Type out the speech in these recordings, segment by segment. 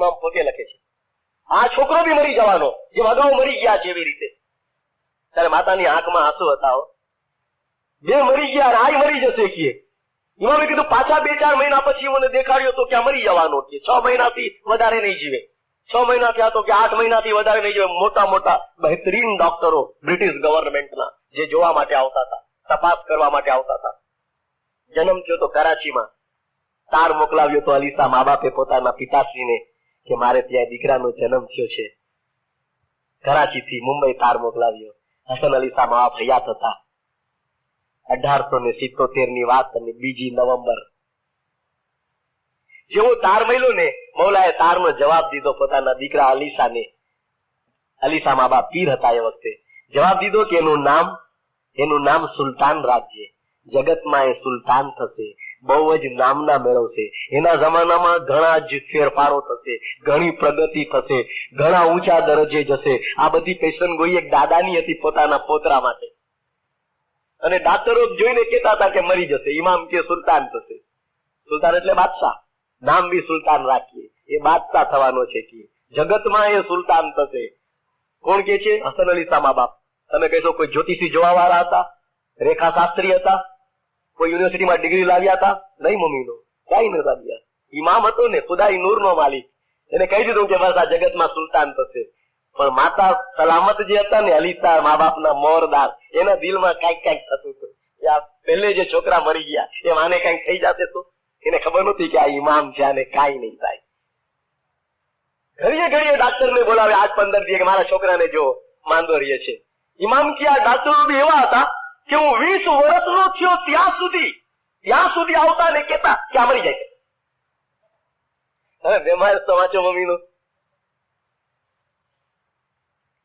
ઇમામ પોતે લખે છે. આ છોકરો બી મરી જવાનો, જેમ અગાઉ મરી ગયા છે એવી રીતે. ત્યારે માતાની આંખમાં આંસુ હતા. બે મરી ગયા, આ મરી જશે કે. ઇમામે કીધું પાછા 2-4 મહિના પછી મને દેખાડ્યો તો ક્યાં મરી જવાનો કે 6 મહિનાથી વધારે નહીં જીવે. 6 મહિના થયા તો કે 8 મહિનાથી વધારે નહીં જીવે. મોટા મોટા બહેતરીન ડોક્ટરો બ્રિટિશ ગવર્નમેન્ટના જે જોવા માટે આવતા હતા, તપાસ કરવા માટે આવતા હતા. જન્મ થયો તો કરાચીમાં. તાર મોકલાવ્યો તો અલીસા મા બાપે પોતાના પિતાશ્રીને કે મારે ત્યાં દીકરાનો જન્મ થયો છે. કરાચીથી મુંબઈ તાર મોકલાવ્યો. હસન અલીસા મા બાપ હયાત હતા. 1877 ની વાત અને 2 નવેમ્બર. જેવો તાર મળ્યો ને, મૌલાએ તારનો જવાબ દીધો પોતાના દીકરા અલીસાને. અલીસા મા બાપ પીર હતા એ વખતે. જવાબ દીધો કે એનું નામ સુલતાન રાખજે. જગતમાં એ સુલતાન થશે, બહુ જ નામના મેળવશે. એના જમાનામાં ઘણા જ ફેરફારો થશે, ઘણી પ્રગતિ થશે, ઘણા ઊંચા દરજ્જે જશે. આ બધી પેશનગોઈ એક દાદાની હતી પોતાના પોતરા માટે. અને ડાક્ટરો જોઈને કહેતા હતા કે મરી જશે. ઇમામ કે સુલતાન થશે. સુલતાન એટલે બાદશાહ. નામ બી સુલતાન રાખીએ, એ બાદશાહ થવાનો છે કે જગતમાં એ સુલતાન થશે. કોણ કે છે? હસન અલીસા મા બાપ. તમે કહેશો કોઈ જ્યોતિષી જોવા વાળા હતા, રેખા શાસ્ત્રી હતા, કોઈ યુનિવર્સિટીમાં ડિગ્રી લાવ્યા હતા? નહીં મમ્મીનો, કઈ ન લાવ્યા. ઇમામ હતો ને, ખુદાઈ નૂર નો માલિક. એને કહી દીધું કે બસ આ જગતમાં સુલતાન થશે. પણ માતા સલામત જે હતા ને, અલીસા મા બાપના મોરદાર, એના દિલમાં કઈક થતું હતું. આ પહેલે જે છોકરા મરી ગયા એ માને કઈક થઈ જશે તો એને ખબર નહોતી કે આ ઇમામ છે, આને કાંઈ નહીં થાય. ઘડીએ ઘડીએ ડાક્ટર ને બોલાવે 8-15 દિવસ કે મારા છોકરાને જો માંદો રહે છે. ઇમામ કે આ ડાક્ટરો બી એવા હતા કે હું 20 વર્ષનો થયો ત્યાં સુધી આવતા ને કેતા કે આ મરી જાય. હવે બેમાર તો વાંચો મમ્મીનો,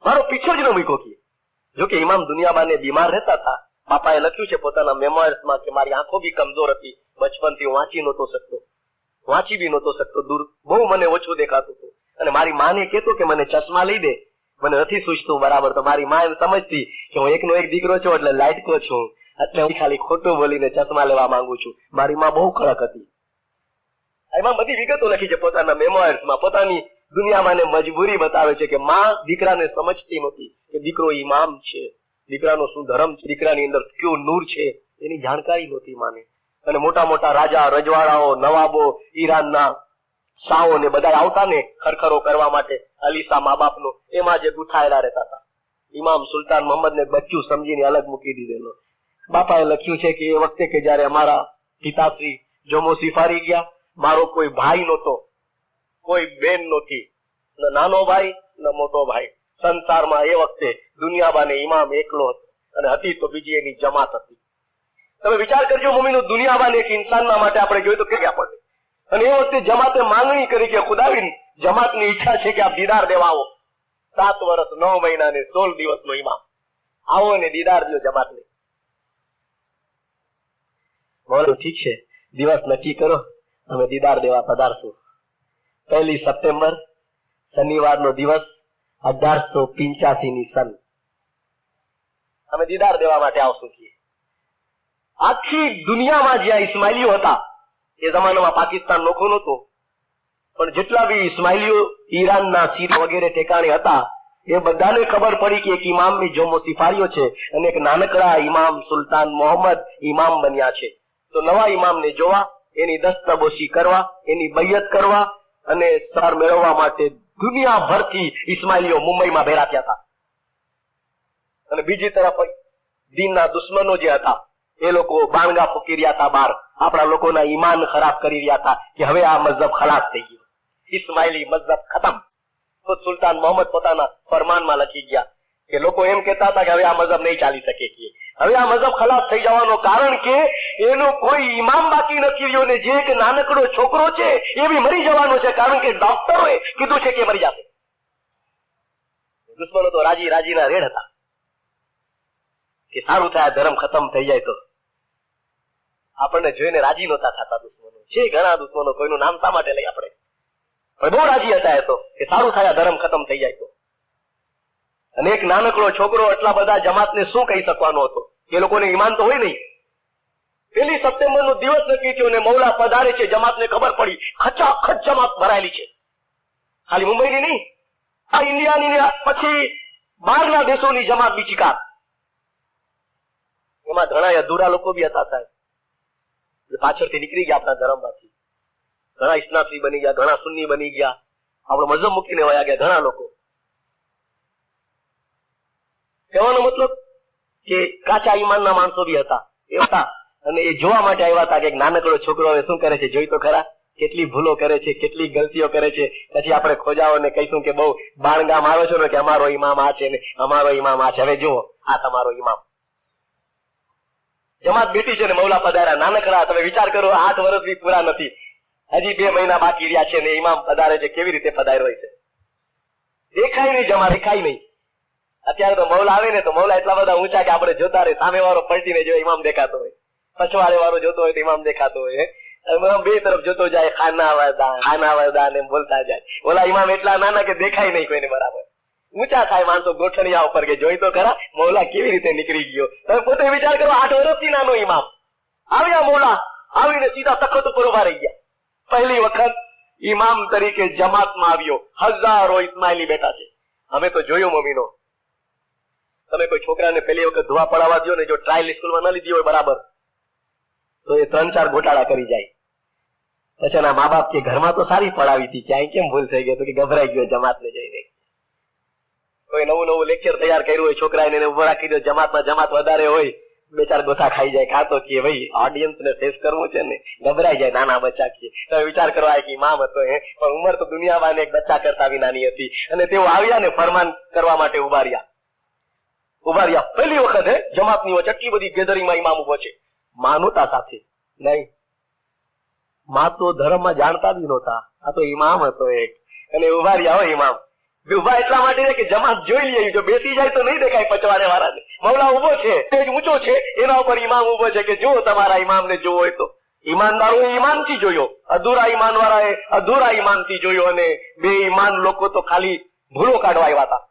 મારો પીછો જ ન મૂક્યો કે. જો કે ઇમામ દુનિયામાં ને બીમાર રહેતા હતા. બાપાએ લખ્યું છે પોતાના મેમોયર્સમાં કે મારી આંખો બી કમજોર હતી, બચપનથી વાંચી બી નહોતો શકતો, દૂર બહુ મને ઓછું દેખાતું હતું. અને મારી માને કહેતો કે મને ચશ્મા લઈ દે, મને નથી સૂચતું બરાબર. તો મારી મા એમ સમજતી કે હું એકનો એક દીકરો છું એટલે લાયટકો છું, એટલે હું ખાલી ખોટું બોલીને ચશ્મા લેવા માંગુ છું. મારી મા બહુ કડક હતી. એમાં બધી વિગતો લખી છે પોતાના મેમોયર્સમાં. પોતાની દુનિયામાં મજબૂરી બતાવે છે કે માં દીકરાને સમજતી નહોતી કે દીકરો ઇમામ છે, દીકરાનો શું ધર્મ છે, દીકરાની અંદર કયું નૂર છે, એની જાણકારી નહોતી માને. અને મોટા મોટા રાજા, રજવાડાઓ, નવાબો, ઈરાનના શાહો ને બધા આવતા ને ખરખરો કરવા માટે અલીસા મા બાપનો, એમાં જે ગુઠાયેલા રહેતા હતા. ઇમામ સુલતાન મોહમ્મદ ને બચ્ચું સમજીને અલગ મૂકી દીધેલો. બાપાએ લખ્યું છે કે એ વખતે કે જયારે અમારા પિતાશ્રી જોમો સિફારી ગયા, મારો કોઈ ભાઈ નહોતો, કોઈ બેન નહોતી, ન નાનો ભાઈ ન મોટો ભાઈ. સંસારમાં એ વખતે દુનિયાબાને ઇમામ એકલો હતો, અને હતી તો બીજી એની જમાત હતી. તમે વિચાર કરજો મમ્મીનો, દુનિયાબાને એક ઇન્સાનના માટે આપણે જોયું તો કે આપણને. અને એ વખતે જમાતે માંગણી કરી કે ખુદાવી જમાતની ઈચ્છા છે કે આ દીદાર દેવા આવો. 7 વર્ષ 9 મહિના ને 16 દિવસનો ઇમામ, આવો અને દીદાર દો જમાતને. બોલો ઠીક છે, દિવસ નક્કી કરો, અમે દીદાર દેવા પધારશું. 1 સપ્ટેમ્બર શનિવારનો દિવસ 1885 ની સન. અમે દીદાર દેવા માટે આવશું. આખી દુનિયામાં જ્યાં ઇસ્માઇલીઓ હતા, એ જમાનામાં પાકિસ્તાન નોખો નહોતો, પણ જેટલા બી ઇસ્માઇલીઓ ઈરાનના સીરિયા વગેરે ઠેકાણે હતા, એ બધાને ખબર પડી કે એક ઇમામની જોમો સિફારીઓ છે, અને એક નાનકડા ઇમામ સુલતાન મોહમ્મદ ઇમામ બન્યા છે. તો નવા ઇમામને જોવા, એની દસ્તબોશી કરવા, એની બૈયત કરવા અને સર મેળવવા માટે દુનિયાભરથી ઇસ્માઇલીઓ મુંબઈમાં ભેગા થયા હતા. અને બીજી તરફ દીનના દુશ્મનો જે હતા, એ લોકો બાણગા ફૂકી રહ્યા હતા બહાર, આપણા લોકોના ઈમાન ખરાબ કરી રહ્યા હતા કે હવે આ મઝહબ ખલાસ થઈ ગયો, ઇસ્માઇલી મઝહબ ખતમ. તો સુલતાન મોહમ્મદ પોતાના ફરમાનમાં લખી ગયા કે લોકો એમ કહેતા હતા કે હવે આ મઝહબ નહીં ચાલી શકે, કે હવે આ મઝહબ ખલાસ થઈ જવાનો કારણ કે એનો કોઈ ઇમામ બાકી નથી રહ્યો, ને જે એક નાનકડો છોકરો છે એ બી મરી જવાનો છે, કારણ કે ડોક્ટરોએ કીધું છે કે મરી જશે. દુશ્મનો તો રાજીના રેડ હતા કે સારું થાય ધર્મ ખતમ થઈ જાય. તો આપણને જોઈને રાજી નહોતા થતા દુશ્મનો છે, ઘણા દુશ્મનો, કોઈનું નામ શા માટે લઈ આપણે, પણ બહુ રાજી હતા એ તો કે સારું થાય ધર્મ ખતમ થઈ જાય. તો અને એક નાનકડો છોકરો એટલા બધા જમાતને શું કહી શકવાનો હતો, એ લોકોને ઈમાન તો હોય નહીં. 1 સપ્ટેમ્બરનો દિવસ નક્કી થયો ને મૌલા પધારે છે, જમાતને ખબર પડી ખચાખચ જમાત ભરાયેલી છે. ખાલી મુંબઈની નહીં, આ ઇન્ડિયાની પછી બહારના દેશોની જમાત બીજી કાર. એમાં ઘણા અધૂરા લોકો બી હતા સાહેબ, જે પાછળથી નીકળી ગયા આપણા ધર્મમાંથી. ઘણા ઇસ્લામથી બની ગયા, ઘણા સુન્ની બની ગયા, આપણો મઝહબ મૂકીને વયા ગયા ઘણા લોકો. કહેવાનો મતલબ કે કાચા ઈમાનના માણસો બી હતા એ હતા, અને એ જોવા માટે આવ્યા હતા કે એક નાનકડો છોકરો હવે શું કરે છે, જોઈ તો ખરા, કેટલી ભૂલો કરે છે, કેટલી ગલતીઓ કરે છે. પછી આપણે ખોજાઓ ને કહીશું કે બહુ બાણગામ આવે છો ને કે અમારો ઇમામ આ છે ને અમારો ઇમામ આ છે. હવે જુઓ, આ તમારો ઇમામ. જમાત બેઠી છે ને મૌલા પધાર્યા, નાનકડા. તમે વિચાર કરો, 8 વર્ષ બી પૂરા નથી, હજી 2 મહિના બાકી રહ્યા છે ને ઇમામ પધારે છે. કેવી રીતે પધાર્યો છે? દેખાય નહીં જમા, દેખાય નહીં. અત્યારે તો મૌલા આવે ને તો મૌલા એટલા બધા ઊંચા કે આપણે જોતા રહે, સામે વાળો પલટીને જો ઇમામ દેખાતો હોય, પછવાડે વાળો જોતો હોય તો ઇમામ દેખાતો હોય, બે તરફ જોતો જાય, ખાના વરદાન એમ બોલતા જાય. ઓલા ઇમામ એટલા નાના કે દેખાય નહીં કોઈને બરાબર. ઊંચા થાય માણસો ગોઠણિયા ઉપર કે જોઈ તો ખરા મૌલા કેવી રીતે નીકળી ગયો. તમે પોતે વિચાર કરો, 8 વર્ષથી નાનો ઇમામ આવ્યા, મૌલા આવીને સીધા તખત ઉપર ઉભા રહી ગયા. પહેલી વખત ઇમામ તરીકે જમાતમાં આવ્યો, હજારો ઇસ્માઇલી બેઠા છે. અમે તો જોયું મમ્મીનો, તમે કોઈ છોકરાને પહેલી વખત ધોવા પડાવવા દો ને, જો ટ્રાયલ સ્કૂલમાં ન લીધી હોય બરાબર, તો એ 3-4 ગોટાળા કરી જાય. પછી એના મા બાપ કે ઘરમાં તો સારી પડાવી હતી, ક્યાંય કેમ ભૂલ થઈ ગઈ? તો કે ગભરાઈ ગયો જમાતને જોઈને. કોઈ નવું લેક્ચર તૈયાર કર્યું હોય, છોકરાને ઉભો રાખી દો, જમાત વધારે હોય, 2-4 ગોથા ખાઈ જાય. કાં તો કે ભાઈ ઓડિયન્સ ને ફેસ કરવું છે ને, ગભરાઈ જાય નાના બચ્ચા. કે તમે વિચાર કરો, આ એક ઇમામ હતો, પણ ઉંમર તો દુનિયામાં એક બચ્ચા કરતા બી નાની હતી. અને તેઓ આવ્યા ને ફરમાન કરવા માટે ઉભા રહ્યા. પહેલી વખત જમાતની વચ્ચે આટલી બધી ગેધરિંગમાં ઇમામ ઉભો છે, માનવતા સાથે નહીં. માં તો ધર્મમાં જાણતા બી નહોતા, આ તો ઇમામ હતો એક, અને ઉભા રહ્યા હોય ઇમામ. ઉભા એટલા માટે કે જમાત જોઈ લઈએ, જો બેસી જાય તો નહીં દેખાય પચવાડે વાળાને. મૌલા ઉભો છે, તેજ ઊંચો છે, એના ઉપર ઇમામ ઉભો છે કે જો તમારા ઇમામને જોવો હોય તો. ઈમાનદારોએ ઈમાનથી જોયો, અધૂરા ઈમાન વાળાએ અધૂરા ઈમાનથી જોયો, અને બે ઈમાન લોકો તો ખાલી ભૂલો કાઢવા આવ્યા હતા.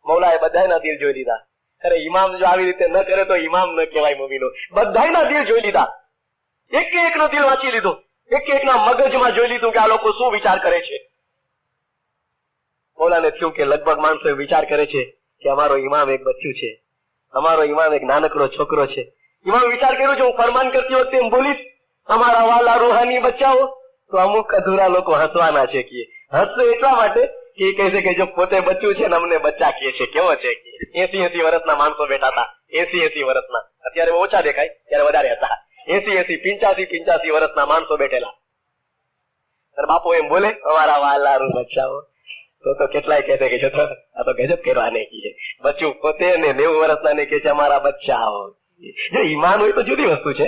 મૌલાએ બધાના દિલ જોઈ લીધા. અરે ઇમામ જો આવી રીતે ન કરે તો ઇમામ ન કહેવાય મુમીનો. બધાના દિલ જોઈ લીધા, એક નો દિલ વાંચી લીધો, એક ના મગજમાં જોઈ લીધું કે આ લોકો શું વિચાર કરે છે. મૌલાને થયું કે લગભગ માણસો વિચાર કરે છે કે અમારો ઇમામ એક બચ્ચું છે, અમારો ઇમામ એક નાનકડો છોકરો છે. ઇમામ વિચાર કર્યો છે હું ફરમાન કરતી વખતે એમ બોલીશ અમારા વાલા રૂહાની બચ્ચાઓ, તો અમુક અધૂરા લોકો હસવાના છે. કે હસશે એટલા માટે કે કહે છે કે જો પોતે બચ્ચું છે ને અમને બચ્ચા કહે છે. કેવો છે? 80 વર્ષના માણસો બેઠા હતા, 80 વર્ષના. અત્યારે ઓછા દેખાય, ત્યારે વધારે હતા. 80 85 વર્ષના માણસો બેઠેલા. અને બાપુ એમ બોલે અમારા વાલા રૂ બચ્ચાઓ, તો કેટલાય કહે છે કે આ તો ગજબ કરવા નહીં કીએ. બચ્ચું પોતે ને 90 વર્ષના ને કે છે અમારા બચ્ચાઓ. જો ઈમાન હોય તો જુદી વસ્તુ છે.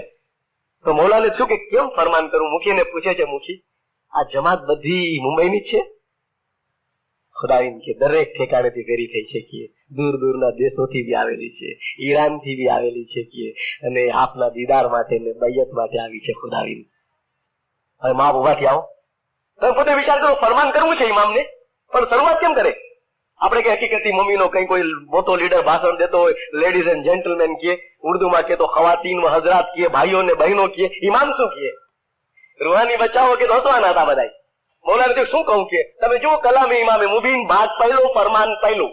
તો મૌલાને શું કે કેમ ફરમાન કરું? મુખીને પૂછે છે, મુખી આ જમાત બધી મુંબઈની જ છે? ખુદાઈન કે દરેક ઠેકાણેથી ભેરી થઈ છે, કે દૂર દૂરના દેશોથી બી આવેલી છે, ઈરાનથી બી આવેલી છે, કે અને આપના દીદાર માટે ને બૈયત માટે આવી છે. ખુદાઈન હવે માં ઉભાથી આવો. તમે પોતે વિચાર કરો, ફરમાન કરવું છે ઇમામને, પણ શરૂઆત કેમ કરે? આપણે કઈ હકીકતથી મમ્મીનો કઈ કોઈ મોટો લીડર ભાષણ દેતો હોય, લેડીઝ એન્ડ જેન્ટલમેન કે, ઉર્દુમાં કે તો ખવાતીન હઝરાત કે, ભાઈઓ ને બહેનો કે, ઇમામ શું કહે? રૂહાની બચાવો કે હસવાના હતા બધા. મૌલાના શું કહું કે તમે જુઓ કલામે ઇમામે મુબીન ભાગ પહેલો, ફરમાન પહેલું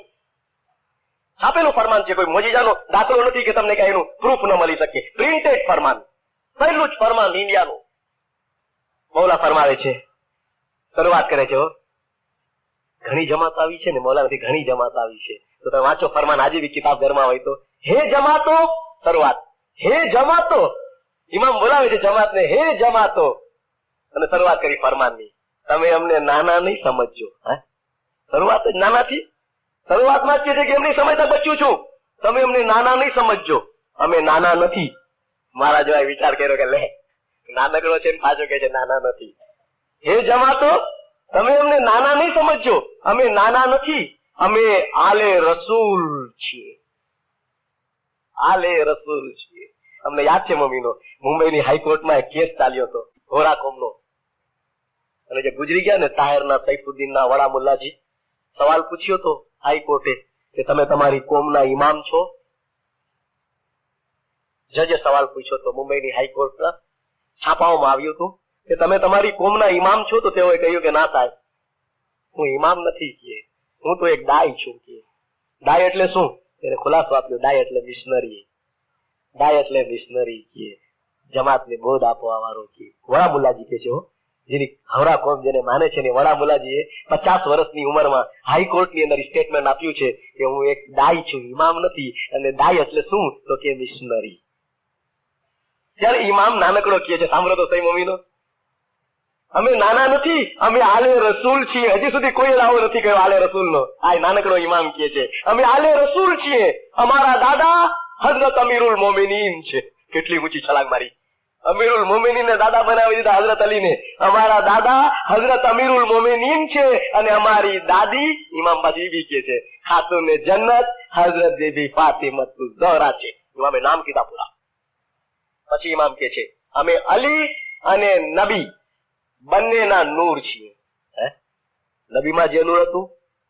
છાપેલું ફરમાન છે. કોઈ મોજીજાનો દાખલો નથી કે તમને કઈ એનું પ્રૂફ ન મળી શકે. પ્રિન્ટેડ ફરમાન, પહેલું જ ફરમાન ઇન્ડિયાનું. મૌલા ફરમાવે છે, શરૂઆત કરે છે. ઘણી જમાત આવી છે ને મૌલાનાથી, ઘણી જમાત આવી છે. તો તમે વાંચો ફરમાન, આજે બી કિતાબ ઘરમાં હોય તો. હે જમાતો, શરૂઆત હે જમાતો. ઇમામ બોલાવે છે જમાતને, હે જમાતો, અને શરૂઆત કરી ફરમાનની. તમે અમને નાના નહીં સમજજો. શરૂઆત જ નાનાથી, શરૂઆતમાં જ છે કે એમ નહીં સમજતા બચ્ચું છું. તમે અમને નાના નહીં સમજજો, અમે નાના નથી. મારા જેવા વિચાર કર્યો કે લે નાનકડો છે ને પાછો કે છે નાના નથી. હે જમાતો, તમે અમને નાના નહીં સમજજો, અમે નાના નથી, અમે આલે રસૂલ છીએ. આલે રસૂલ છીએ. અમને યાદ છે મમ્મીનો, મુંબઈની હાઈકોર્ટમાં એક કેસ ચાલ્યો હતો ઘોરા કોમનો, અને જે ગુજરી ગયા ને તાહેરના સૈફુદ્દીનના વડા મુલ્લાજી, સવાલ પૂછ્યો તો હાઈકોર્ટે કે તમે તમારી કોમના ઇમામ છો? જજે સવાલ પૂછ્યો તો મુંબઈની હાઈકોર્ટના, છાપાઓમાં આવ્યું હતું કે તમે તમારી કોમના ઇમામ છો? તો તેઓએ કહ્યું કે ના સાહેબ, હું ઇમામ નથી કે, હું તો એક દાઈ છું કે. દાઈ એટલે શું? એને ખુલાસો આપ્યો, દાઈ એટલે મિશનરી. દાઈ એટલે મિશનરી કે, જમાતને બોધ આપવા વાળો કે. વડા મુલ્લાજી કે છે હો, જેની હવરા કોમ જેને માને છે ને વડા મુલ્લાજીએ 50 વર્ષની ઉંમરમાં હાઈકોર્ટની અંદર સ્ટેટમેન્ટ આપ્યું છે કે હું એક દાઈ છું, ઇમામ નથી. અને દાઈ એટલે શું? તો કે મિશનરી. ત્યારે ઇમામ નાનકડો કહે છે, સાંભળો તો સહી મમ્મીનો, અમે નાના નથી, અમે આલે રસૂલ છીએ. હજી સુધી કોઈ લાવો નથી કહ્યો આલે રસૂલનો. આ નાનકડો ઇમામ કહે છે અમે આલે રસૂલ છીએ. અમારા દાદા હઝરત અમીરુલ મોમિનીન છે. કેટલી ઊંચી છલાંગ મારી. અમીરુલ મોમિનીન ને દાદા બનાવી દીધા હઝરત અલીને. અમારા દાદા હઝરત અમીરુલ મોમિનીન છે અને અમારી દાદી ઇમામ બાજી કે છે ખાતુને જન્નત હઝરત બીબી ફાતિમતુઝ ઝહરા છે. ઇમામે નામ કીધા પૂરા. પછી ઇમામ કે છે અમે અલી અને નબી બંનેના નૂર છીએ. નબીમાં જે નૂર હતું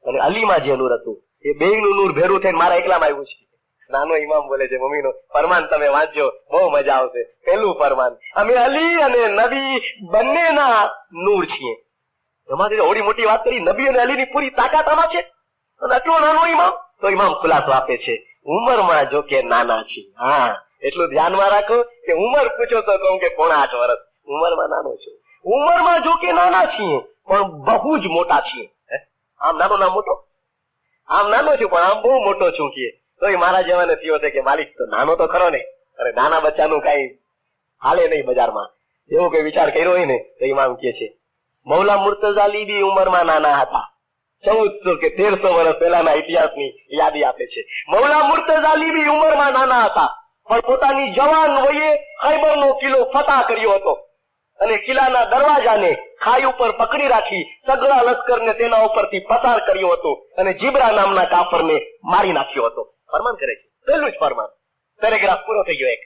અને અલીમાં જે નૂર હતું એ બેયનું નૂર ભેરું થઈને મારા એકલામાં આવ્યું છે. નાનો ઇમામ બોલે છે મમ્મીનો ફરમાન તમે વાંચજો, બહુ મજા આવશે. પહેલું ફરમાન, અમે અલી અને નબી બંનેના નૂર છીએ. એમાંથી ઓડી મોટી વાત કરી, નબી અને અલીની પૂરી તાકાત આમાં છે. અને આટલો નાનો ઇમામ, તો ઇમામ ખુલાસો આપે છે ઉંમરમાં જો કે નાના છીએ. હા, એટલું ધ્યાનમાં રાખો કે ઉંમર પૂછો તો કહું કે 8.5 વર્ષ. ઉંમરમાં નાનો છું. ઉંમરમાં જો કે નાના છીએ પણ બહુ જ મોટા છીએ. આમ નાનો ના મોટો, આમ નાનો છું પણ આમ બહુ મોટો છું કે. તો એ મારા જેવાને થયો છે કે માલિક તો નાનો તો ખરો ને, અરે નાના બચ્ચાનું કઈ હાલે નહીં બજારમાં. એવો કોઈ વિચાર કર્યો હોય ને તો ઇમામ કે છે મૌલા મુર્તઝા અલી બી ઉંમરમાં નાના હતા. 1400 કે 1300 વર્ષ પહેલાના ઇતિહાસની યાદી આપે છે. મૌલા મુર્તઝા અલી બી ઉંમરમાં નાના હતા પણ પોતાની જવાન વયે ખૈબરનો કિલ્લો ફતહ કર્યો હતો અને કિલ્લાના દરવાજાને ખાઈ ઉપર પકડી રાખી સગળા લશ્કરને તેના ઉપરથી પસાર કર્યો હતો અને જીબ્રા નામના કાફરને મારી નાખ્યો હતો. ફરમાન કરે છે, પહેલું જ ફરમાન. પેરેગ્રાફ પૂરો થઈ ગયો. એક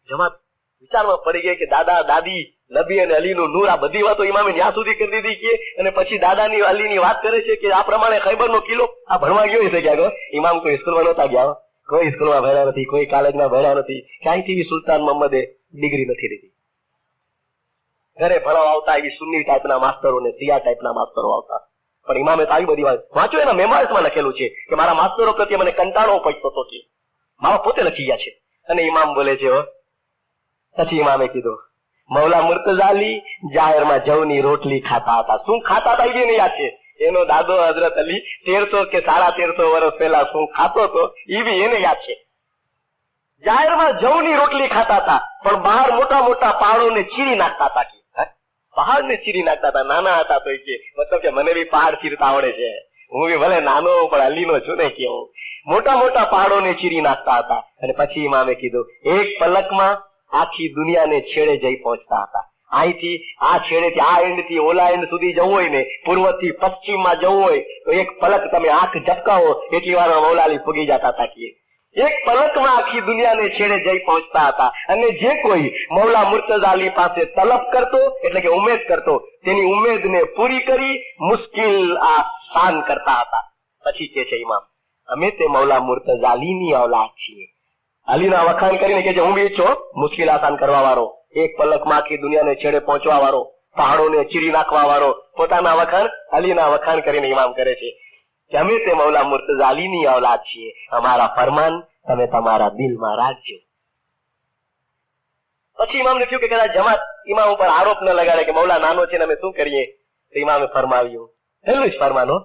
જમાત વિચારમાં પડી ગઈ કે દાદા દાદી નબી અને અલીનું નૂર, આ બધી વાતો ઇમામે ત્યાં સુધી કરી દીધી કે, અને પછી દાદાની અલીની વાત કરે છે કે આ પ્રમાણે ખૈબરનો કિલ્લો. આ ભણવા ગયો છે ક્યાંક, ઇમામ કોઈ સ્કૂલમાં નહોતા ગયા, કોઈ સ્કૂલમાં ભણ્યા નથી, કોઈ કોલેજમાં ભણ્યા નથી, ક્યાંયથી બી સુલતાન મોહમ્મદે ડિગ્રી નથી લીધી. ઘરે ભણાવવા આવતા એવી સુન્ની ટાઈપના માસ્તરો ને શિયા ટાઈપના માસ્તરો આવતા. પણ ઇમામે તો આવી બધી વાત વાંચો, એના મેમોરીઝમાં લખેલું છે કે મારા માસ્તરો પ્રત્યે મને કંટાળો પડતો હતો કે મારા પોતે લખી ગયા છે. અને ઇમામ બોલે છે પછી ઇમામે કીધું મૌલા મુર્તઝા અલી જાહેરમાં જવની રોટલી ખાતા હતા. શું ખાતા હતા એ બી યાદ છે. એનો દાદો હઝરત અલી 1300 કે 1350 વર્ષ પહેલા શું ખાતો હતો એ બી એને યાદ છે. જાહેરમાં જવની રોટલી ખાતા હતા પણ બહાર મોટા મોટા પહાડોને ચીરી નાખતા હતા. પહાડ ને ચીરી નાખતા હતા. નાના હતા તો કે મતલબ કે મને બી પહાડ ચીરતા આવડે છે, હું બી ભલે નાનો પણ અલીનો છું ને કે હું મોટા મોટા પહાડોને ચીરી નાખતા હતા. અને પછી ઇમામે કીધું એક પલકમાં આખી દુનિયાને છેડે જઈ પહોંચતા હતા. અહીંથી આ છેડેથી આ એન્ડ થી ઓલા એન્ડ સુધી જવું હોય ને, પૂર્વ થી પશ્ચિમમાં જવું હોય તો એક પલક તમે આંખ ઝબકાવો એટલી વાર મૌલા અલી પૂગી જતા હતા કે એક પલકમાં આખી દુનિયાને છેડે જઈ પહોંચતા હતા. અને જે કોઈ મૌલા મુર્તઝા અલી પાસે તલબ કરતો એટલે કે ઉમેદ કરતો, તેની ઉમેદને પૂરી કરી મુશ્કિલ આસાન કરતા હતા. પછી કે છે ઇમામ અમે તે મૌલા મુર્તઝા અલીની औलाद છીએ. અલીના વખાણ કરીને કે હું બી છું મુશ્કિલ આસાન કરવા વાળો, એક પલકમાં આખી દુનિયાને છેડે પહોંચવા વાળો, પહાડોને ચીરી નાખવા વાળો. પોતાના વખાણ અલીના વખાણ કરીને ઇમામ કરે છે કે અમે તે મૌલા મુર્તઝા અલીની औलाद છીએ. અમારા ફરમાન તમે તમારા દિલમાં રાખજો. પછી ઇમામને થયું કે કદાચ જમાત ઇમામ ઉપર આરોપ ન લગાડે કે મૌલા નાનો છે ને અમે શું કરીએ. તો ઇમામે ફરમાવ્યું, પહેલું જ ફરમાનો,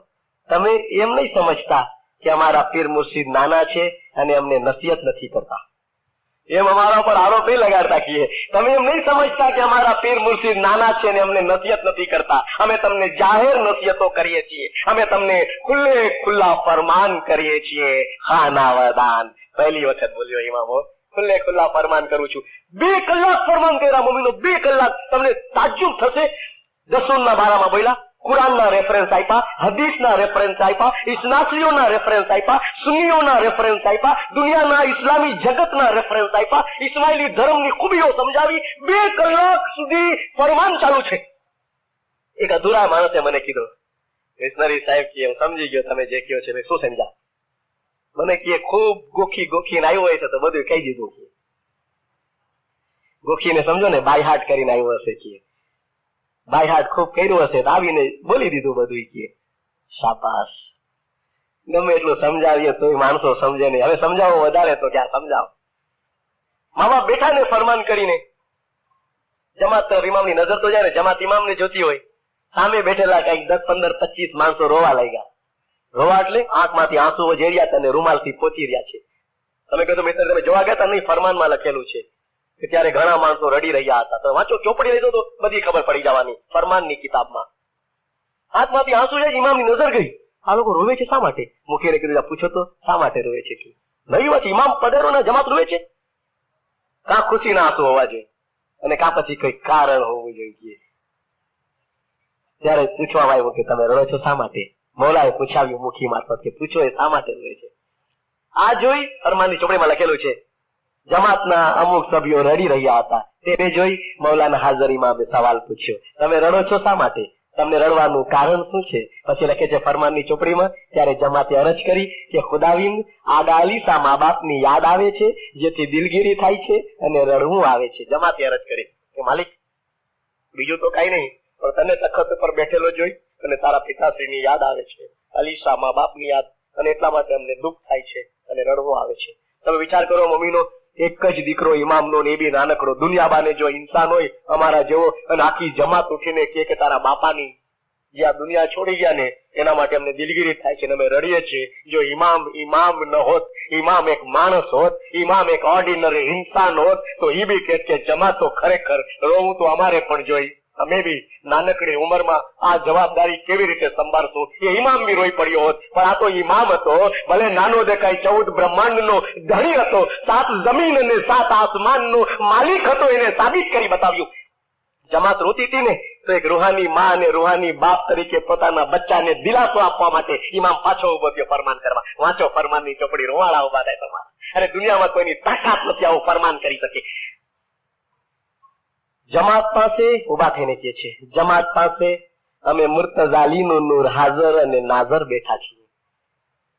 તમે એમ નહીં સમજતા કે અમારા પીર મુર્શિદ નાના છે અને અમને નસીહત નથી કરતા. એમ અમારા ઉપર આરોપ નહીં લગાડતા કીએ તમે એમ નહીં સમજતા કે અમારા પીર મુર્શિદ નાના છે અને અમને નસીહત નથી કરતા. અમે તમને જાહેર નસીહતો કરીએ છીએ, અમે તમને ખુલ્લે ખુલ્લા ફરમાન કરીએ છીએ. ખાના વદાન પહેલી વખત બોલ્યો ઇમામો, ખુલ્લે ખુલ્લા ફરમાન કરું છું. 2 કલાક ફરમાન કર્યા મમ્મીનો, 2 કલાક. તમને તાજ્જુબ થશે. રસૂલના બારામાં બોલ્યા, કુરાનના રેફરન્સ આપ્યા, હદીસના રેફરન્સ આપ્યા, ઇસ્નાસીઓના રેફરન્સ આપ્યા, સુન્નીઓના રેફરન્સ આપ્યા, દુનિયાના ઇસ્લામી જગતના રેફરન્સ આપ્યા, ઇસ્માઇલી ધર્મની ખૂબીઓ સમજાવી. 2 કલાક સુધી ફરમાન ચાલુ છે. એક અધૂરા માણસે મને કીધું, મિશનરી સાહેબ કે હું સમજી ગયો તમે જે કહો છે. મેં શું સમજા? મને કે ખૂબ ગોખી ગોખીને આવ્યો હોય છે તો બધું કહી દીધું. ગોખીને સમજો ને બાય હાર્ટ કરીને આવ્યો હશે કે બાય હાર્ટ ખૂબ કર્યું હશે, આવીને બોલી દીધું બધું કે શાબાશ. ગમે એટલું સમજાવીએ તોય માણસો સમજે નહીં. હવે સમજાવો વધારે તો ક્યાં સમજાવો. મા બાપ બેઠા ને ફરમાન કરીને, જમાત ઇમામની નજર તો જાય ને, જમાત ઇમામને જોતી હોય, સામે બેઠેલા કઈક 10, 15, 25 માણસો રોવા લાગ્યા. રોવા એટલે આંખમાંથી આંસુઓ ઝેર્યા હતા અને રૂમાલથી પોચી રહ્યા છે. તમે કીધું મિત્ર તમે જોવા ગયા હતા નહીં? ફરમાનમાં લખેલું છે કે ત્યારે ઘણા માણસો રડી રહ્યા હતા. તો વાંચો, ચોપડી લઈ દો તો બધી ખબર પડી જવાની. ફરમાનની કિતાબમાં આંખમાંથી આંસુ જાય, ઇમામની નજર ગઈ. આ લોકો રોવે છે શા માટે? મુખીને કીધું પૂછો તો શા માટે રોવે છે? નવી વાત, ઇમામ પધારો ને જમાત રોવે છે. કાં ખુશીના આંસુ હોવા જોઈએ અને કાં પછી કઈ કારણ હોવું જોઈએ. ત્યારે પૂછવામાં આવ્યું કે તમે રડો છો શા માટે? મૌલાએ પૂછાવ્યું મુખી મારફત કે પૂછો એ શા માટે રોવે છે. આ જોઈ ફરમાનની ચોપડીમાં લખેલું છે, જમાતના અમુક સભ્યો રડી રહ્યા હતા. તેને જોઈ મૌલાના હાજર ઇમામે સવાલ પૂછ્યો, તમે રડો છો શા માટે? તમને રડવાનું કારણ શું છે? પછી લખે છે ફરમાનની ચોપડીમાં, ત્યારે જમાતે અરજ કરી કે ખુદાવિંદ, આ ગાલીસા મા બાપની યાદ આવે છે, જેથી દિલગીરી થાય છે અને રડવું આવે છે. જમાતે અરજ કરી કે માલિક, બીજું તો કઈ નહીં, પણ તને તખત ઉપર બેઠેલો જોઈ અને તારા પિતાશ્રીની યાદ આવે છે, અલીસા મા બાપની યાદ, અને એટલા માટે અમને દુઃખ થાય છે અને રડવું આવે છે. તમે વિચાર કરો, મમ્મીનો એક જ દીકરો ઇમામનો ને એ બી નાનકડો. દુનિયાબાને જો ઇન્સાન હોય અમારા જેવો અને આખી જમાત ઉઠીને કે તારા બાપાની જે આ દુનિયા છોડી ગયા ને એના માટે અમને દિલગીરી થાય છે ને અમે રડીએ છીએ. જો ઇમામ ન હોત, ઇમામ એક માણસ હોત, ઇમામ એક ઓર્ડિનરી ઇન્સાન હોત, તો એ બી કે જમાત તો ખરેખર રોવું તો અમારે પણ જોઈ. અમે બી નાનકડી ઉંમરમાં આ જવાબદારી કેવી રીતે સંભાળશું? એ ઇમામ બી રોઈ પડ્યો હોત. પણ આ તો ઇમામ હતો, ભલે નાનો દેખાય, 14 બ્રહ્માંડનો ધણી હતો, 7 જમીન અને 7 આસમાનનો માલિક હતો. એને સાબિત કરી બતાવ્યું. જમાત રોતી હતી ને તો એક રૂહાની માં અને રૂહાની બાપ તરીકે પોતાના બચ્ચાને દિલાસો આપવા માટે ઇમામ પાછો ઉભો થયો ફરમાન કરવા. વાંચો ફરમાનની ચોપડી, રોવાળા ઉભા થાય તમારા. અરે દુનિયામાં કોઈની તાકાત નથી આવું ફરમાન કરી શકે. જમાત પાસે ઉભા થઈને કહે છે, જમાત પાસે અમે મુર્તઝાલીનું નૂર હાજર અને નાઝર બેઠા છીએ.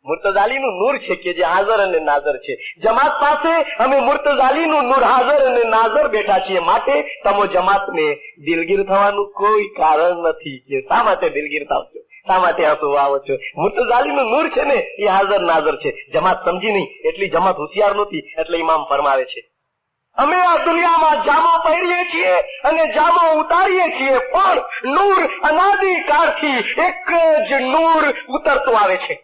મુર્તઝાલીનું નૂર છે કે જે હાજર અને નાઝર છે. જમાત પાસે અમે મુર્તઝાલીનું નૂર હાજર અને નાઝર બેઠા છીએ. માટે તમો જમાતને દિલગીર થવાનું કોઈ કારણ નથી. કે શા માટે દિલગીર થાવ છો? શા માટે આંસુ આવો છો? મુર્તઝાલીનું નૂર છે ને એ હાજર નાઝર છે. જમાત સમજી નહીં, એટલી જમાત હોશિયાર નહોતી. એટલે ઇમામ ફરમાવે છે, અમે આ દુનિયામાં જામો પહેરીએ છીએ અને જામો ઉતારીએ છીએ, પણ નૂર અનાદિકાળથી એક જ નૂર ઉતરતું આવે છે.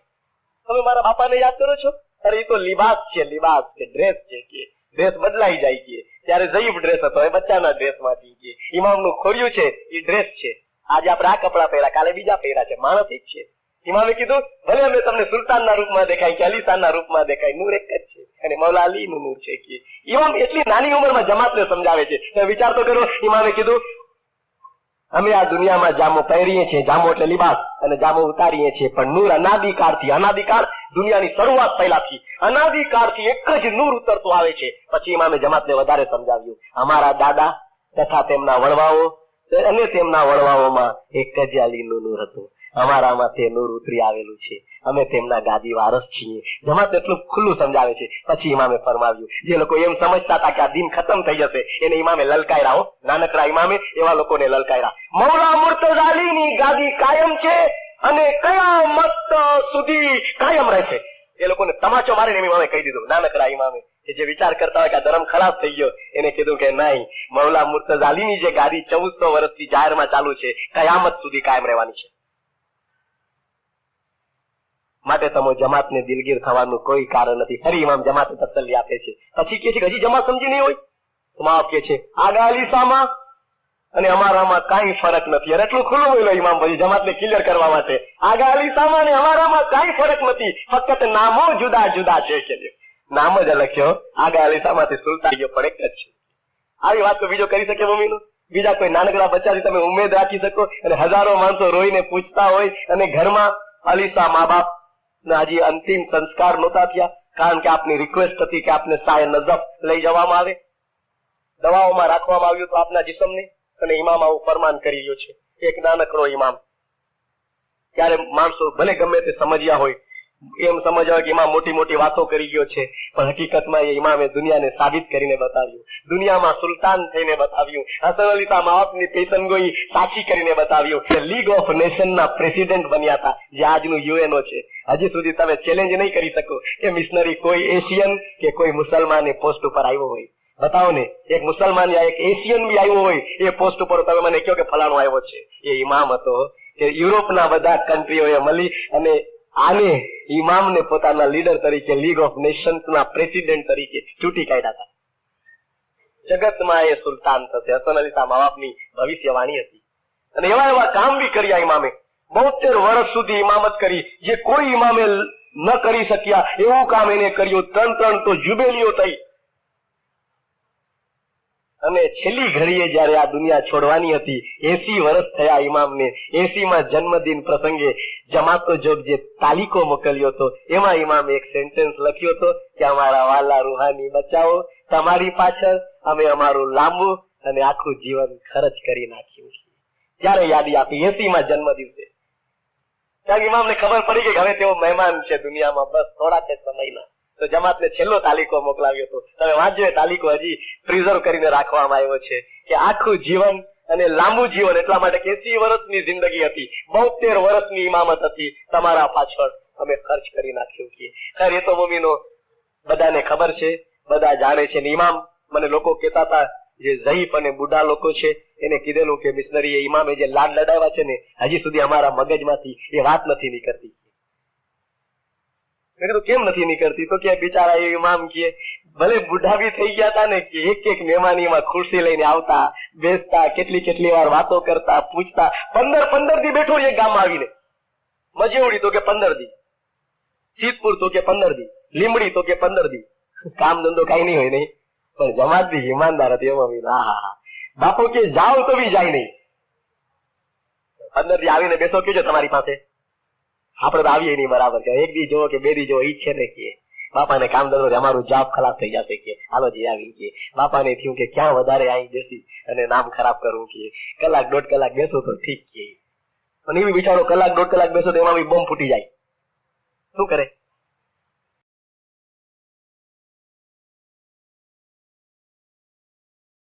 તમે મારા બાપાને યાદ કરો છો? અરે એ તો લિબાસ છે, લિબાસ છે, ડ્રેસ છે. કે ડ્રેસ બદલાઈ જાય છે. ત્યારે જઈફ ડ્રેસ હતો, એ બચ્ચાના ડ્રેસમાંથી કે ઇમામનું ખોર્યું છે એ ડ્રેસ છે. આજે આપણે આ કપડા પહેર્યા, કાલે બીજા પહેર્યા છે, માણસ જ છે. ઇમામે કીધું ભલે અમે તમને સુલતાનના રૂપમાં દેખાય કે અલીશાનના રૂપમાં દેખાય, નૂર એક જ છે. અને મૌલા અલીનું નૂર છે. કે ઇમામ એટલી નાની ઉંમરમાં જમાતને સમજાવે છે. તમે વિચાર તો કરો, ઇમામે કીધું અમે આ દુનિયામાં જામો પહેરીએ છીએ, જામો એટલે લિબાસ, અને જામો ઉતારીએ છીએ, પણ નૂર અનાદિકાળથી, અનાદિકાળ દુનિયાની શરૂઆત પહેલાથી, અનાદિકાળથી એક જ નૂર ઉતરતું આવે છે. પછી ઇમામે જમાતને વધારે સમજાવ્યું, અમારા દાદા તથા તેમના વડવાઓ અને તેમના વડવાઓમાં એક જ અલીનું નૂર હતું. અમારામાં તે નૂર ઉતરી આવેલું છે. અમે તેમના ગાદી વારસ છીએ. જમાત એટલું ખુલ્લું સમજાવે છે. પછી ઇમામે ફરમાવ્યું, જે લોકો એમ સમજતા હતા કે આ દિન ખતમ થઈ જશે, એને ઇમામે લલકાર્યા. નાનકડા ઇમામે એવા લોકોને લલકાર્યા. મૌલા મુર્તઝાલીની ગાદી કાયમ છે અને કયામત સુધી કાયમ રહેશે. એ લોકોને તમાચો મારીને ઇમામે કહી દીધું. નાનકડા ઇમામે કે જે વિચાર કરતા હોય કે આ ધર્મ ખરાબ થઈ ગયો, એને કીધું કે નહીં, મૌલા મુર્તઝાલીની જે ગાદી 1400 વર્ષથી જાહેરમાં ચાલુ છે, કયામત સુધી કાયમ રહેવાની છે. માટે તમે જમાતને દિલગીર થવાનું કોઈ કારણ નથી. ફરી ઇમામ જમાતે તસલ્લી આપે છે. પછી કે છે કે હજી જમાત સમજી નહીં હોય તો માફ કે છે, આગા અલીસામાં અને અમારામાં કઈ ફરક નથી. અરે એટલું ખુલ્લું બોલ્યો ઇમામ પછી જમાતને ક્લિયર કરવા માટે. આગા અલીસામાં અને અમારામાં કઈ ફરક નથી, ફક્ત નામો જુદા જુદા છે. કે નામ જ અલગ છે. આગા અલીસામાંથી સુલતાન પણ એક જ છે. આવી વાત તો બીજો કરી શકે મમ્મીનો? બીજા કોઈ નાનકડા બચ્ચાથી તમે ઉમેદ રાખી શકો? અને હજારો માણસો રોઈને પૂછતા હોય અને ઘરમાં અલીસા મા બાપ હજી અંતિમ સંસ્કાર નહોતા થયા, કારણ કે આપની રિક્વેસ્ટ હતી કે આપને શાહે નજફ લઈ જવામાં આવે, દવાઓમાં રાખવામાં આવ્યું તો આપના જિસ્મને, અને ઇમામ આવું ફરમાન કરી રહ્યો છે. એક નાનકડો ઇમામ. ત્યારે માણસો ભલે ગમે તે સમજ્યા હોય, એમ સમજવા કે ઇમામ મોટી મોટી વાતો કરી ગયો છે, પણ હકીકતમાં એ ઇમામે દુનિયાને સાબિત કરીને બતાવ્યું, દુનિયામાં સુલતાન થઈને બતાવ્યું, હસન અલી માવતની પેશનગોઈ સાચી કરીને બતાવ્યું કે લીગ ઓફ નેશનના પ્રેસિડેન્ટ બન્યા હતા, જે આજનું યુએનઓ છે. હજી સુધી તમે ચેલેન્જ નહીં કરી શકો કે મિશનરી કોઈ એશિયન કે કોઈ મુસલમાન એ પોસ્ટ ઉપર આવ્યો હોય. બતાવો ને, એક મુસલમાન યા એક એશિયન બી આવ્યો હોય એ પોસ્ટ ઉપર, તમે મને કહો કે ફલાણો આવ્યો છે. એ ઇમામ હતો કે યુરોપના બધા કન્ટ્રીઓએ મળી અને આને ઇમામને પોતાના લીડર તરીકે લીગ ઓફ નેશન્સના પ્રેસિડેન્ટ તરીકે ચૂંટી કાઢ્યા હતા. જગતમાં એ સુલતાન થશે. હસન અલી શાહ નવાબની ભવિષ્યવાણી હતી અને એવા એવા કામ બી કર્યા ઇમામે. 72 વર્ષ સુધી ઇમામત કરી, જે કોઈ ઇમામે ન કરી શક્યા એવું કામ એને કર્યું. 3 તો જુબેલીઓ થઈ અને છેલ્લી ઘડીએ જયારે આ દુનિયા છોડવાની હતી, 80 વર્ષ થયા ઇમામને. 80માં જન્મદિન પ્રસંગે જમાતો જોગ જે તાલીકો મોકલ્યો હતો, એમાં ઇમામે એક સેન્ટેન્સ લખ્યો હતો કે અમારા વાલા રૂહાની બચાવો, તમારી પાછળ અમે અમારું લાંબુ અને આખું જીવન ખર્ચ કરી નાખ્યું. ત્યારે યાદી આપી 80માં જન્મ દિવસે. ત્યારે ઇમામને ખબર પડી કે હવે તેઓ મહેમાન છે દુનિયામાં, બસ થોડા જ સમયના. તો જમાતને છેલ્લો તાલીકો મોકલાવ્યો હતો. તમે વાંચો, એ તાલીકો હજી પ્રિઝર્વ કરીને રાખવામાં આવ્યો છે કે આખું જીવન અને લાંબુ જીવન, એટલા માટે કે 80 વર્ષની જિંદગી હતી, 72 વર્ષની ઇમામત હતી, તમારા પાછળ અમે ખર્ચ કરી નાખ્યું છીએ. ખરેખર એ તો મુમીનો બધાને ખબર છે, બધા જાણે છે. ઇમામ મને લોકો કહેતા હતા, જે ઝઈફ અને બુઢા લોકો છે એને કીધેલું કે મિશનરી એ ઇમામે જે લાડ લડાવ્યા છે ને, હજી સુધી અમારા મગજમાંથી એ વાત નથી નીકળતી. મેં કીધું કેમ નથી નીકળતી? તો કે બિચારા એ ઇમામ કે ભલે બુઢા બી થઈ ગયા હતા ને, કે એક મહેમાનીમાં ખુરશી લઈને આવતા, બેસતા, કેટલી વાર વાતો કરતા, પૂછતા. 15 દી બેઠો એક ગામમાં આવીને. મજેવડી તો કે 15 દી, સિદ્ધપુર તો કે 15 દી, લીમડી તો કે 15 દી. કામ ધંધો કઈ નહીં હોય નહીં, પણ જમાત બી ઈમાનદાર હતી. એમાં હા બાપો કે જાઓ તો બી જાય નહીં. 15 દી આવીને બેસો કેજો તમારી પાસે, આપડે તો આવીએ નહીં બરાબર. કે એક દી જોવો કે 2 દી જોવો, ઈ છે ને કે બાપાને કામ ધંધો અમારું જોબ ખરાબ થઈ જશે કે હાલો જે આવી કે બાપાને થયું કે ક્યાં વધારે અહીં બેસી અને નામ ખરાબ કરવું કે 1-1.5 કલાક બેસો તો ઠીક કે. પણ એવી બિચારો 1-1.5 કલાક બેસો તો એમાં બી બોમ્બ ફૂટી જાય. શું કરે?